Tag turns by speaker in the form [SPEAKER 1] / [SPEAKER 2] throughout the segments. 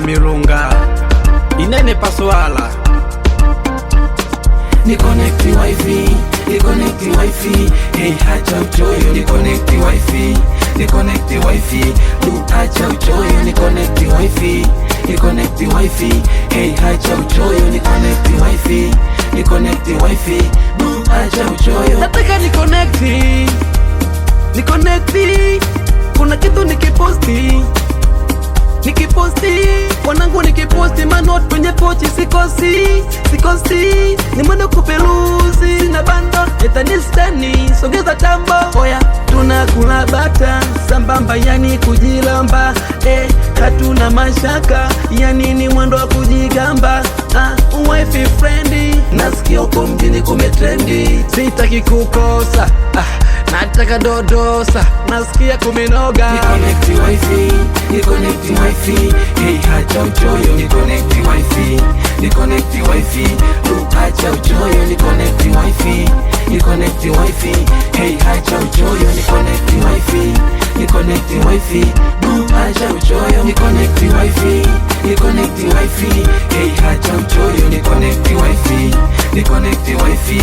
[SPEAKER 1] Mirunga inene paswala.
[SPEAKER 2] Ni connect wifi, ni connect wifi, hey hacha uchoyo. Ni connect wifi, ni connect wifi, acha uchoyo. Ni connect wifi, ni connect wifi, hey hacha uchoyo. Ni connect wifi, ni connect wifi, acha uchoyo.
[SPEAKER 1] Nataka ni connect, kuna kitu nikiposti wanangu, nikiposti manot kwenye pochi, sikosi ni mwendo kupeluzi, sina bando etanistani, songeza tambo. Oya tunakula bata sambamba, yani kujilamba, hatuna mashaka, yani ni mwendo wa kujigamba. Wifi friendly, nasikia uko mjini kumetrendi, sitaki kukosa, nataka dodosa, nasikia kumenoga.
[SPEAKER 2] Ni connect wifi, ni connect wifi, hey hacha uchoyo. Ni connect wifi, ni connect wifi, acha uchoyo. Ni connect wifi, ni connect wifi, hey hacha uchoyo. Ni connect wifi, ni connect wifi, acha uchoyo. Ni connect wifi, ni connect wifi, hey hacha uchoyo. Ni connect wifi, ni connect wifi,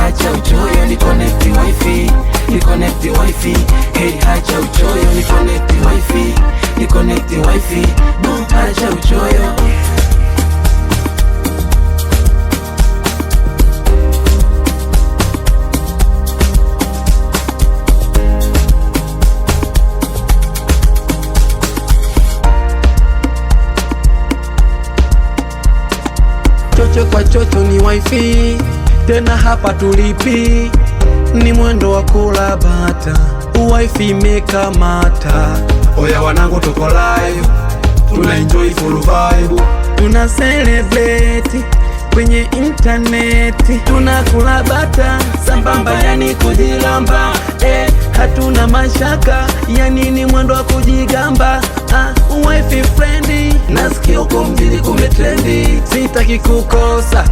[SPEAKER 2] acha uchoyo. Ni connect wifi, ni connect wifi, hey hacha uchoyo. Ni connect wifi, ni connect wifi, acha uchoyo.
[SPEAKER 1] Chocho kwa chocho ni wifi, tena hapa tulipi, ni mwendo wa kula bata, wifi imekamata. Oya wanangu tuko live, tuna enjoy full vibe, tuna celebrate kwenye interneti, tunakula bata sambamba, yani kujilamba, hatuna mashaka, yani ni mwendo wa kujigamba. Wifi friendly, nasikia uko mjini kumetrendi, sitaki kukosa,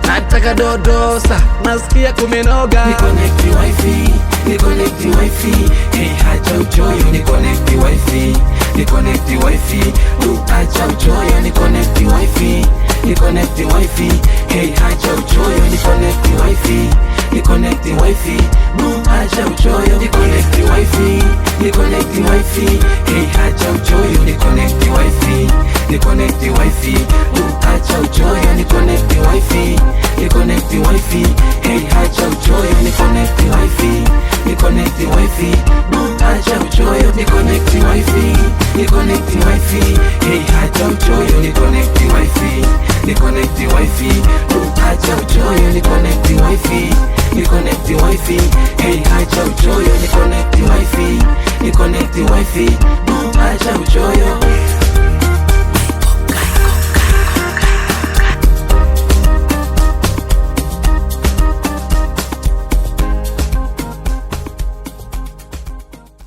[SPEAKER 1] nataka dodosa, nasikia kumenoga.
[SPEAKER 2] Ni connect wifi, ni connect wifi, hey hacha uchoyo. Ni connect wifi, ni connect wifi, acha uchoyo. Ni connect wifi, ni connect wifi, hey hacha uchoyo. Ni connect wifi, ni connect wifi, acha uchoyo. Ni connect wifi, ni connect wifi, hey hacha uchoyo. Ni connect wifi, ni connect wifi, acha uchoyo. Ni connect wifi, ni connect wifi, hey hacha uchoyo. Ni connect wifi, ni connect wifi, acha uchoyo. Ni connect wifi, ni connect wifi,